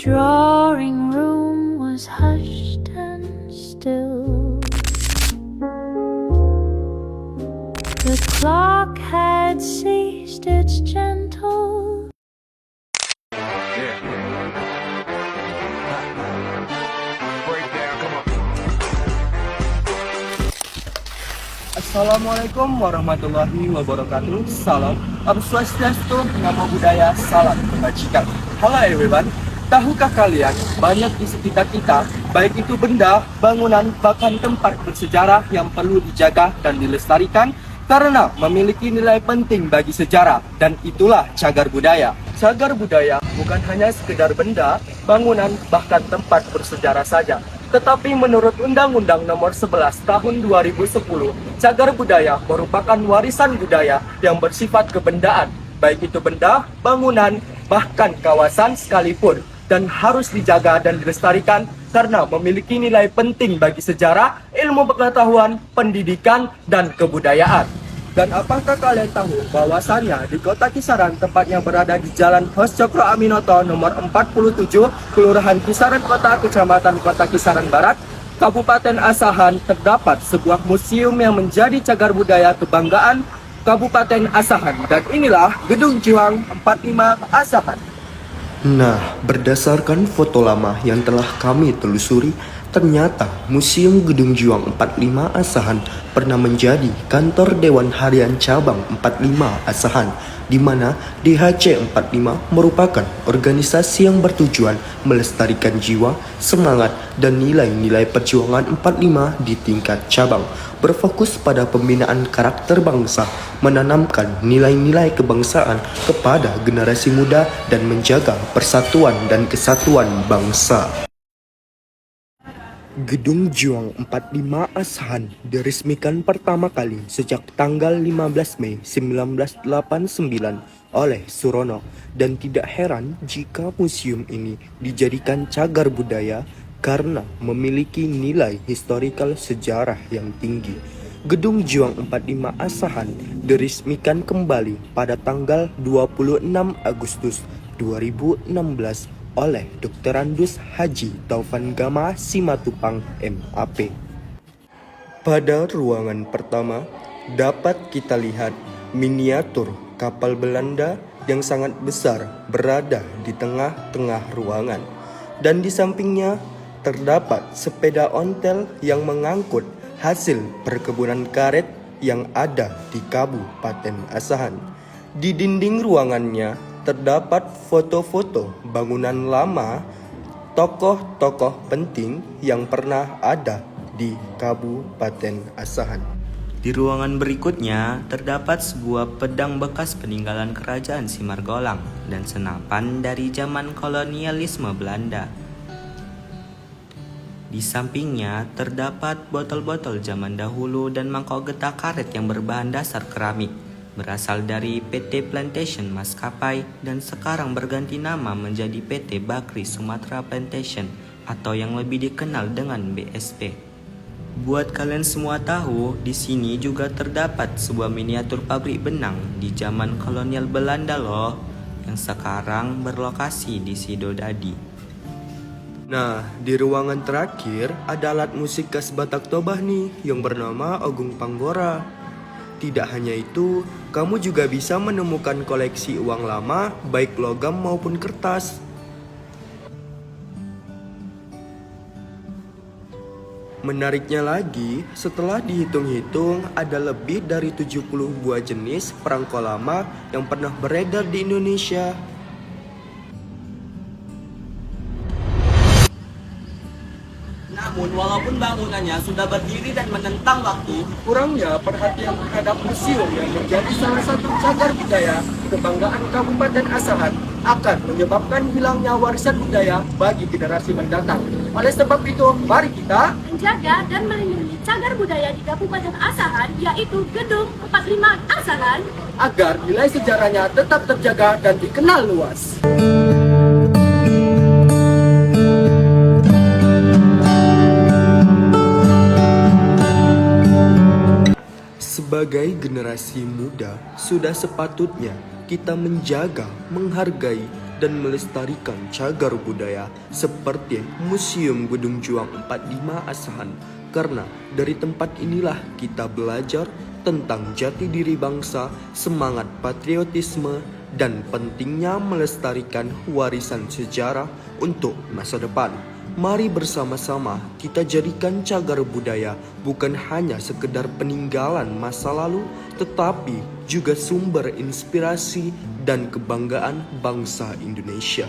drawing room was hushed and still. The clock had ceased its gentle. Assalamualaikum warahmatullahi wabarakatuh. Salam Om Swastiastu, Namo Buddhaya, salam kebajikan. Halo everyone, tahukah kalian banyak di sekitar kita, baik itu benda, bangunan, bahkan tempat bersejarah yang perlu dijaga dan dilestarikan karena memiliki nilai penting bagi sejarah, dan itulah cagar budaya. Cagar budaya bukan hanya sekedar benda, bangunan, bahkan tempat bersejarah saja. Tetapi menurut Undang-Undang Nomor 11 Tahun 2010, cagar budaya merupakan warisan budaya yang bersifat kebendaan, baik itu benda, bangunan, bahkan kawasan sekalipun, dan harus dijaga dan dilestarikan karena memiliki nilai penting bagi sejarah, ilmu pengetahuan, pendidikan, dan kebudayaan. Dan apakah kalian tahu bahwasannya di Kota Kisaran, tempatnya berada di Jalan Hos Cokro Aminoto nomor 47, Kelurahan Kisaran Kota, Kecamatan Kota Kisaran Barat, Kabupaten Asahan, terdapat sebuah museum yang menjadi cagar budaya kebanggaan Kabupaten Asahan. Dan inilah Gedung Juang 45 Asahan. Nah, berdasarkan foto lama yang telah kami telusuri, ternyata Museum Gedung Juang 45 Asahan pernah menjadi kantor Dewan Harian Cabang 45 Asahan, di mana DHC 45 merupakan organisasi yang bertujuan melestarikan jiwa, semangat, dan nilai-nilai perjuangan 45 di tingkat cabang, berfokus pada pembinaan karakter bangsa, menanamkan nilai-nilai kebangsaan kepada generasi muda, dan menjaga persatuan dan kesatuan bangsa. Gedung Juang 45 Asahan diresmikan pertama kali sejak tanggal 15 Mei 1989 oleh Surono, dan tidak heran jika museum ini dijadikan cagar budaya karena memiliki nilai historikal sejarah yang tinggi. Gedung Juang 45 Asahan diresmikan kembali pada tanggal 26 Agustus 2016 oleh Dr. Andus Haji Taufan Gama Simatupang MAP. Pada ruangan pertama dapat kita lihat miniatur kapal Belanda yang sangat besar berada di tengah-tengah ruangan, dan di sampingnya terdapat sepeda ontel yang mengangkut hasil perkebunan karet yang ada di Kabupaten Asahan. Di dinding ruangannya terdapat foto-foto bangunan lama, tokoh-tokoh penting yang pernah ada di Kabupaten Asahan. Di ruangan berikutnya terdapat sebuah pedang bekas peninggalan Kerajaan Simargolang dan senapan dari zaman kolonialisme Belanda. Di sampingnya terdapat botol-botol zaman dahulu dan mangkok getah karet yang berbahan dasar keramik, berasal dari PT Plantation Maskapai dan sekarang berganti nama menjadi PT Bakri Sumatera Plantation atau yang lebih dikenal dengan BSP. Buat kalian semua tahu, di sini juga terdapat sebuah miniatur pabrik benang di zaman kolonial Belanda loh, yang sekarang berlokasi di Sidodadi. Nah, di ruangan terakhir ada alat musik khas Batak Toba nih yang bernama Agung Panggora. Tidak hanya itu, kamu juga bisa menemukan koleksi uang lama, baik logam maupun kertas. Menariknya lagi, setelah dihitung-hitung, ada lebih dari 70 buah jenis perangko lama yang pernah beredar di Indonesia. Namun walaupun bangunannya sudah berdiri dan menentang waktu, Kurangnya perhatian terhadap museum yang menjadi salah satu cagar budaya kebanggaan Kabupaten Asahan akan menyebabkan hilangnya warisan budaya bagi generasi mendatang. Oleh sebab itu, mari kita menjaga dan melindungi cagar budaya di Kabupaten Asahan, yaitu Gedung 45 Asahan, agar nilai sejarahnya tetap terjaga dan dikenal luas. Sebagai generasi muda, sudah sepatutnya kita menjaga, menghargai, dan melestarikan cagar budaya seperti Museum Gedung Juang 45 Asahan. Karena dari tempat inilah kita belajar tentang jati diri bangsa, semangat patriotisme, dan pentingnya melestarikan warisan sejarah untuk masa depan. Mari bersama-sama kita jadikan cagar budaya bukan hanya sekedar peninggalan masa lalu, tetapi juga sumber inspirasi dan kebanggaan bangsa Indonesia.